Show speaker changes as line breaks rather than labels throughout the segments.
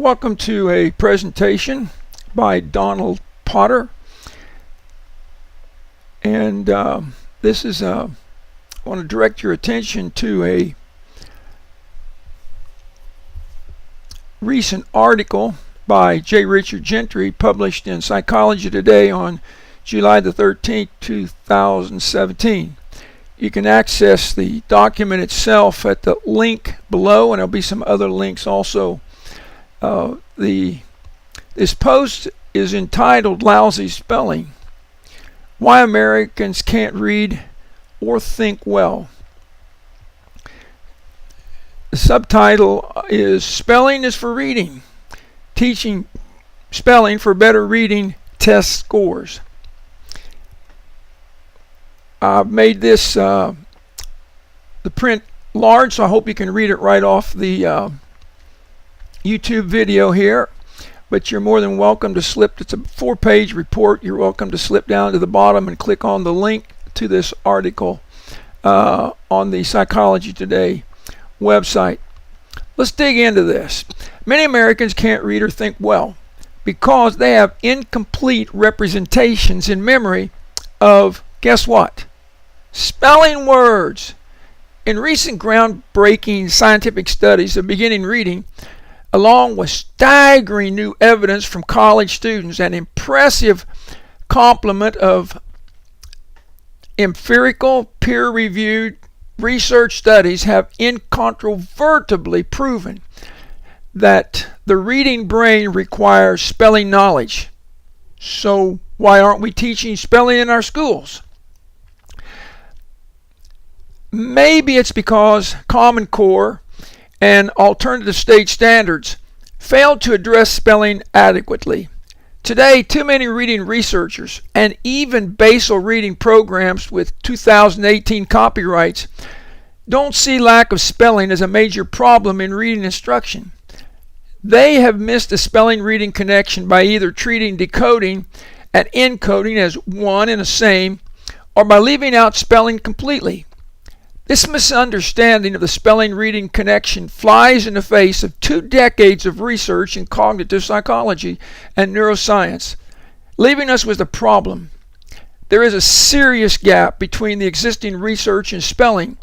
Welcome to a presentation by Donald Potter, and this is I want to direct your attention to a recent article by J. Richard Gentry published in Psychology Today on July the 13th, 2017. You can access the document itself at the link below, and there'll be some other links also. This post is entitled Lousy Spelling: Why Americans Can't Read or Think Well. The subtitle is Spelling is for Reading, Teaching Spelling for Better Reading Test Scores. I've made this the print large, so I hope you can read it right off the YouTube video here, but you're more than welcome to slip. It's a 4-page report. You're welcome to slip down to the bottom and click on the link to this article on the Psychology Today website. Let's dig into this. Many Americans can't read or think well because they have incomplete representations in memory of, guess what? Spelling words. In recent groundbreaking scientific studies of beginning reading, along with staggering new evidence from college students, an impressive complement of empirical, peer-reviewed research studies have incontrovertibly proven that the reading brain requires spelling knowledge. So why aren't we teaching spelling in our schools? Maybe it's because Common Core and alternative state standards failed to address spelling adequately. Today, too many reading researchers and even basal reading programs with 2018 copyrights don't see lack of spelling as a major problem in reading instruction. They have missed a spelling-reading connection by either treating decoding and encoding as one and the same, or by leaving out spelling completely. This misunderstanding of the spelling-reading connection flies in the face of 2 decades of research in cognitive psychology and neuroscience, leaving us with a problem. There is a serious gap between the existing research in spelling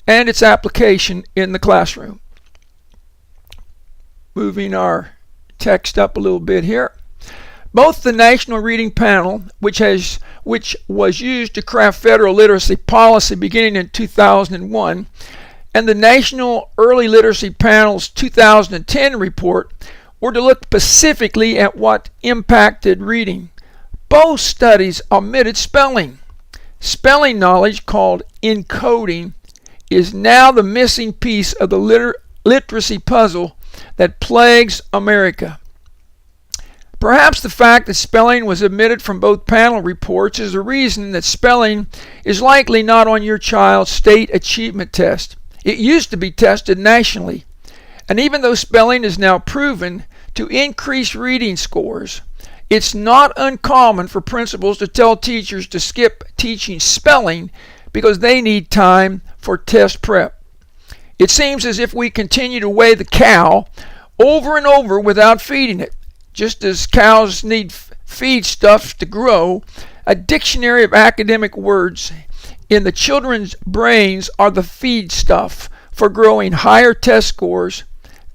and its application in the classroom. Moving our text up a little bit here. Both the National Reading Panel, which was used to craft federal literacy policy beginning in 2001, and the National Early Literacy Panel's 2010 report were to look specifically at what impacted reading. Both studies omitted spelling. Spelling knowledge, called encoding, is now the missing piece of the literacy puzzle that plagues America. Perhaps the fact that spelling was omitted from both panel reports is the reason that spelling is likely not on your child's state achievement test. It used to be tested nationally, and even though spelling is now proven to increase reading scores, it's not uncommon for principals to tell teachers to skip teaching spelling because they need time for test prep. It seems as if we continue to weigh the cow over and over without feeding it. Just as cows need feed stuff to grow, a dictionary of academic words in the children's brains are the feed stuff for growing higher test scores,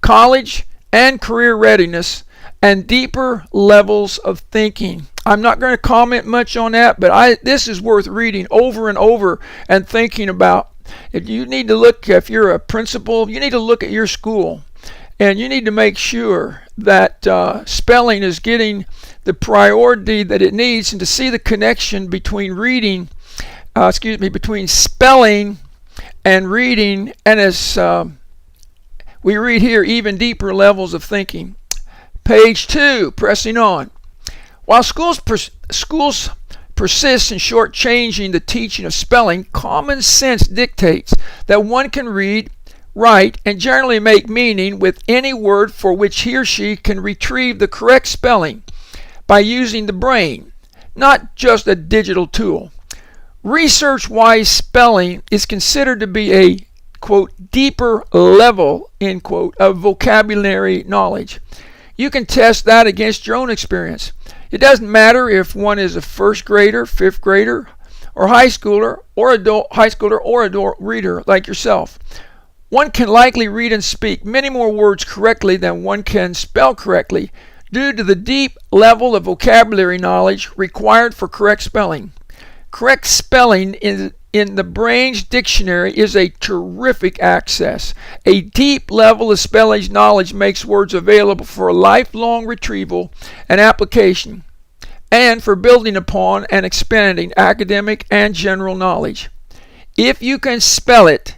college and career readiness, and deeper levels of thinking. I'm not going to comment much on that, but this is worth reading over and over and thinking about. If you need to look, if you're a principal, you need to look at your school. And you need to make sure that spelling is getting the priority that it needs, and to see the connection between between spelling and reading, and as we read here, even deeper levels of thinking. Page 2, pressing on. While schools persist in shortchanging the teaching of spelling, common sense dictates that one can read, write, and generally make meaning with any word for which he or she can retrieve the correct spelling by using the brain, not just a digital tool. Research-wise, spelling is considered to be a quote, deeper level, end quote, of vocabulary knowledge. You can test that against your own experience. It doesn't matter if one is a first grader, fifth grader, or high schooler or adult reader like yourself. One can likely read and speak many more words correctly than one can spell correctly due to the deep level of vocabulary knowledge required for correct spelling. Correct spelling in the brain's dictionary is a terrific access. A deep level of spelling knowledge makes words available for lifelong retrieval and application, and for building upon and expanding academic and general knowledge. If you can spell it,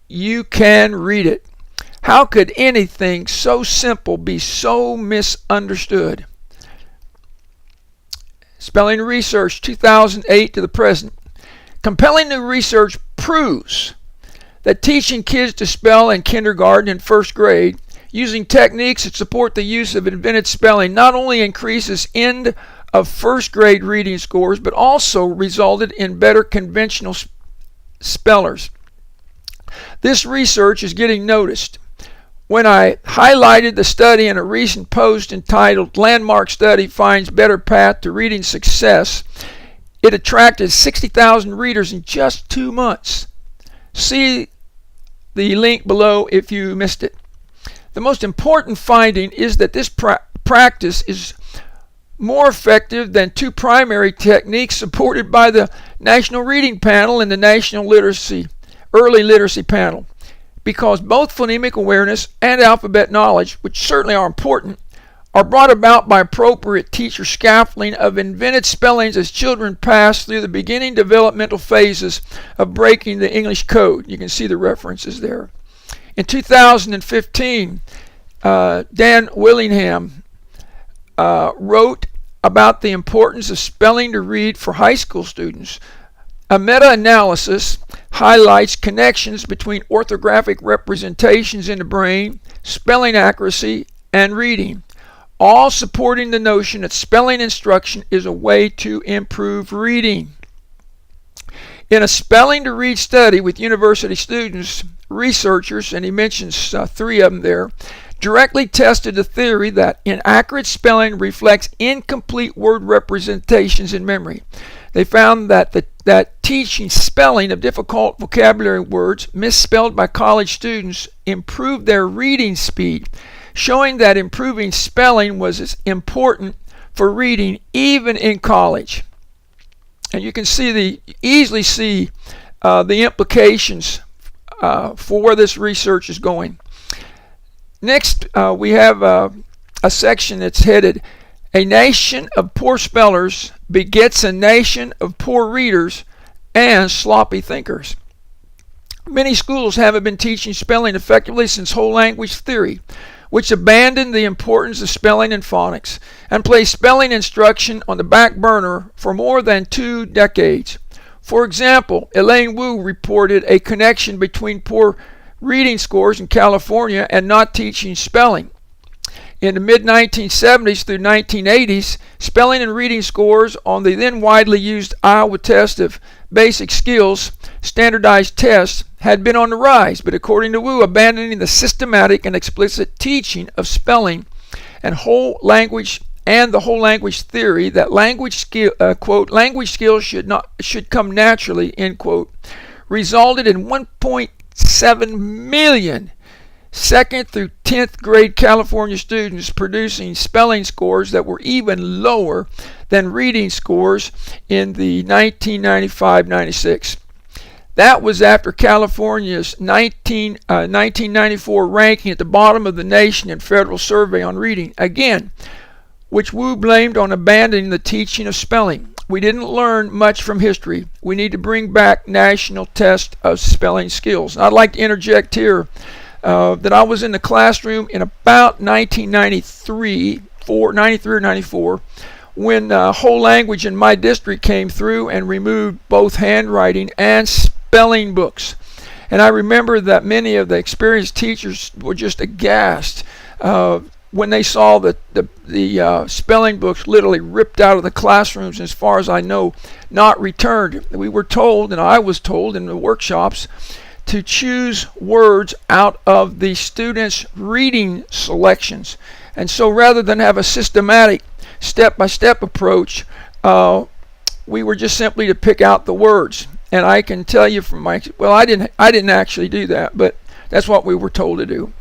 you can read it. How could anything so simple be so misunderstood? Spelling Research 2008 to the present. Compelling new research proves that teaching kids to spell in kindergarten and first grade using techniques that support the use of invented spelling not only increases end of first grade reading scores but also resulted in better conventional spellers. This research is getting noticed. When I highlighted the study in a recent post entitled "Landmark Study Finds Better Path to Reading Success," it attracted 60,000 readers in just 2 months. See the link below if you missed it. The most important finding is that this practice is more effective than two primary techniques supported by the National Reading Panel and the National Early Literacy Panel, because both phonemic awareness and alphabet knowledge, which certainly are important, are brought about by appropriate teacher scaffolding of invented spellings as children pass through the beginning developmental phases of breaking the English code. You can see the references there. In 2015, Dan Willingham wrote about the importance of spelling to read for high school students. A meta-analysis highlights connections between orthographic representations in the brain, spelling accuracy, and reading, all supporting the notion that spelling instruction is a way to improve reading. In a spelling to read study with university students, researchers, and he mentions 3 of them there, directly tested the theory that inaccurate spelling reflects incomplete word representations in memory. They found that teaching spelling of difficult vocabulary words misspelled by college students improved their reading speed, showing that improving spelling was as important for reading even in college. And you can easily see the implications for where this research is going. Next, we have a section that's headed, "A nation of poor spellers begets a nation of poor readers and sloppy thinkers." Many schools haven't been teaching spelling effectively since whole language theory, which abandoned the importance of spelling and phonics and placed spelling instruction on the back burner for more than 2 decades. For example, Elaine Wu reported a connection between poor reading scores in California and not teaching spelling. In the mid-1970s through 1980s, spelling and reading scores on the then widely used Iowa test of basic skills, standardized tests, had been on the rise, but according to Wu, abandoning the systematic and explicit teaching of spelling and the whole language theory that language skills should come naturally, end quote, resulted in 1.7 million second through 10th grade California students producing spelling scores that were even lower than reading scores in the 1995-96. That was after California's 1994 ranking at the bottom of the nation in Federal Survey on Reading, again, which Wu blamed on abandoning the teaching of spelling. We didn't learn much from history. We need to bring back national test of spelling skills. And I'd like to interject here that I was in the classroom in about 93 or 94, when whole language in my district came through and removed both handwriting and spelling books. And I remember that many of the experienced teachers were just aghast when they saw the spelling books literally ripped out of the classrooms, as far as I know, not returned. We were told, and I was told in the workshops, to choose words out of the students' reading selections. And so rather than have a systematic step-by-step approach, we were just simply to pick out the words. And I can tell you from my, well, I didn't actually do that, but that's what we were told to do.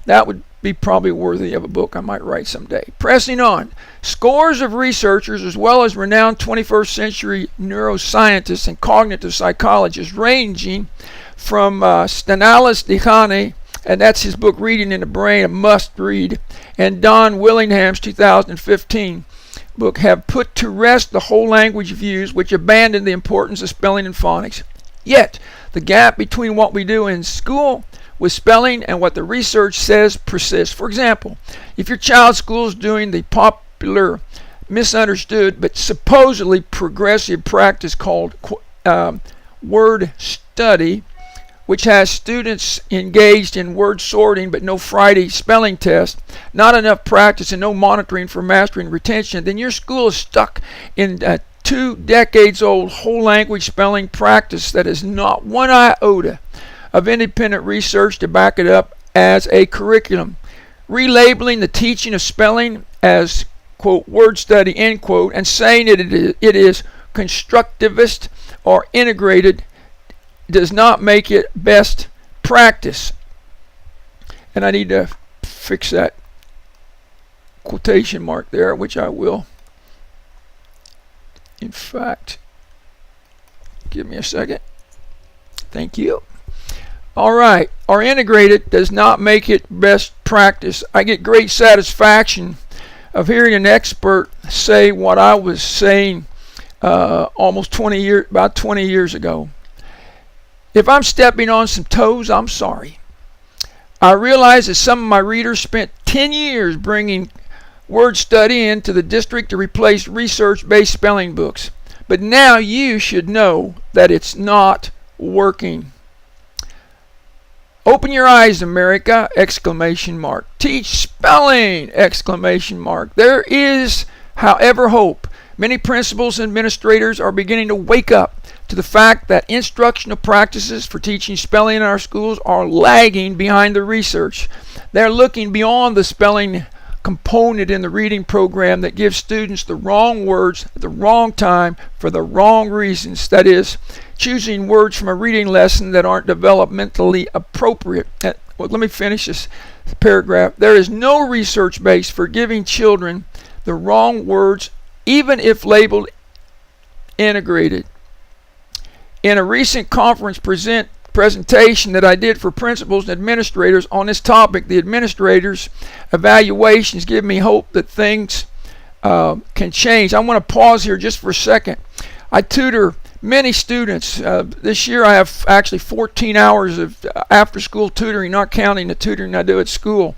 That would be probably worthy of a book I might write someday. Pressing on, scores of researchers as well as renowned 21st century neuroscientists and cognitive psychologists ranging from Stanislas Dehaene, and that's his book Reading in the Brain, a must read, and Don Willingham's 2015 book have put to rest the whole language views which abandon the importance of spelling and phonics. Yet, the gap between what we do in school with spelling and what the research says persists. For example, if your child's school is doing the popular, misunderstood, but supposedly progressive practice called word study, which has students engaged in word sorting but no Friday spelling test, not enough practice and no monitoring for mastery and retention, then your school is stuck in a 2 decades old whole language spelling practice that is not one iota of independent research to back it up as a curriculum. Relabeling the teaching of spelling as, quote, word study, end quote, and saying it is constructivist or integrated does not make it best practice. And I need to fix that quotation mark there, which I will. In fact, give me a second. Thank you. All right, or integrated does not make it best practice. I get great satisfaction of hearing an expert say what I was saying about 20 years ago. If I'm stepping on some toes, I'm sorry. I realize that some of my readers spent 10 years bringing word study into the district to replace research-based spelling books. But now you should know that it's not working. Open your eyes, America! Exclamation mark. Teach spelling! Exclamation mark. There is, however, hope. Many principals and administrators are beginning to wake up to the fact that instructional practices for teaching spelling in our schools are lagging behind the research. They're looking beyond the spelling component in the reading program that gives students the wrong words at the wrong time for the wrong reasons. That is, choosing words from a reading lesson that aren't developmentally appropriate. Well, let me finish this paragraph. There is no research base for giving children the wrong words, even if labeled integrated. In a recent conference presentation that I did for principals and administrators on this topic, the administrators' evaluations give me hope that things can change. I want to pause here just for a second. I tutor many students. This year I have actually 14 hours of after-school tutoring, not counting the tutoring I do at school.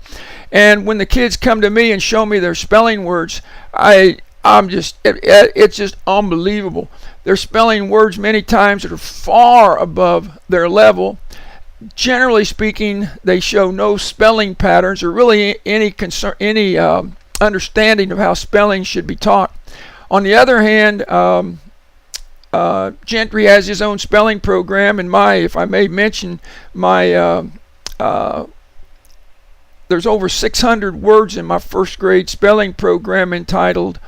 And when the kids come to me and show me their spelling words, it's just unbelievable. They're spelling words many times that are far above their level. Generally speaking, they show no spelling patterns or really any understanding of how spelling should be taught. On the other hand, Gentry has his own spelling program, and if I may mention, there's over 600 words in my first grade spelling program entitled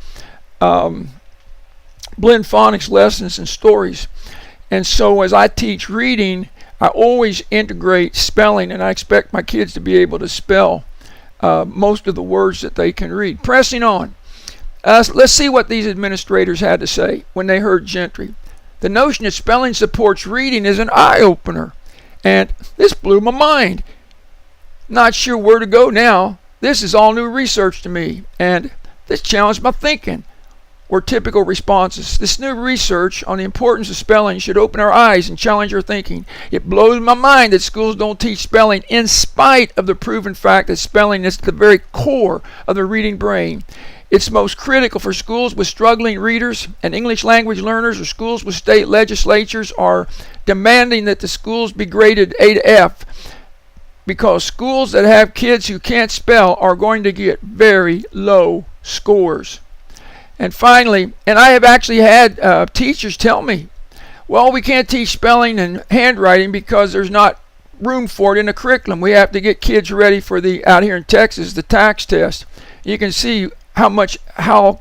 Blend Phonics Lessons and Stories. And so as I teach reading, I always integrate spelling, and I expect my kids to be able to spell most of the words that they can read. Pressing on. Let's see what these administrators had to say when they heard Gentry. The notion that spelling supports reading is an eye-opener, and this blew my mind. Not sure where to go now. This is all new research to me, and this challenged my thinking, were typical responses. This new research on the importance of spelling should open our eyes and challenge our thinking. It blows my mind that schools don't teach spelling in spite of the proven fact that spelling is the very core of the reading brain. It's most critical for schools with struggling readers and English language learners, or schools with state legislatures are demanding that the schools be graded A to F, because schools that have kids who can't spell are going to get very low scores. And finally, and I have actually had teachers tell me, Well, we can't teach spelling and handwriting because there's not room for it in the curriculum. We have to get kids ready for out here in Texas, the tax test. You can see how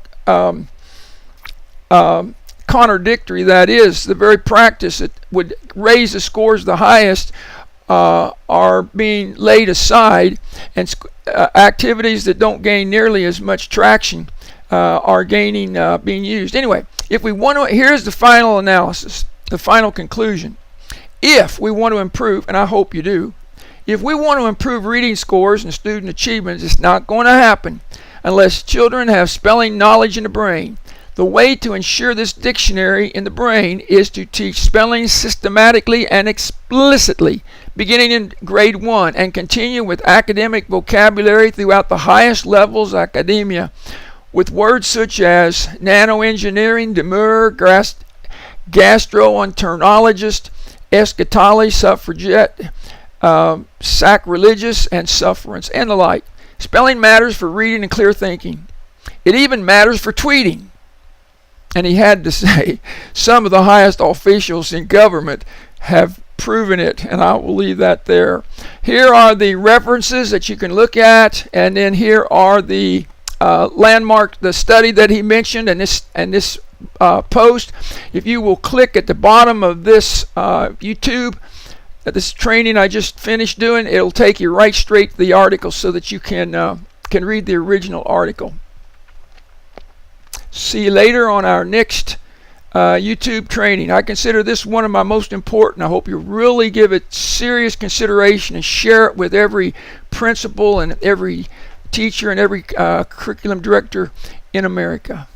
contradictory that is. The very practice that would raise the scores the highest are being laid aside, and activities that don't gain nearly as much traction are being used. Anyway, if we want to, here's the final analysis, the final conclusion. If we want to improve, and I hope you do, if we want to improve reading scores and student achievements, it's not going to happen unless children have spelling knowledge in the brain. The way to ensure this dictionary in the brain is to teach spelling systematically and explicitly, beginning in grade 1 and continue with academic vocabulary throughout the highest levels of academia, with words such as nanoengineering, demur, gastroenterologist, eschatology, suffragette, sacrilegious, and sufferance, and the like. Spelling matters for reading and clear thinking. It even matters for tweeting. And he had to say, some of the highest officials in government have proven it, and I will leave that there. Here are the references that you can look at, and then here are the landmark, the study that he mentioned, and this post. If you will click at the bottom of this YouTube, this training I just finished doing, it'll take you right straight to the article so that you can read the original article. See you later on our next YouTube training. I consider this one of my most important. I hope you really give it serious consideration and share it with every principal and every teacher and every curriculum director in America.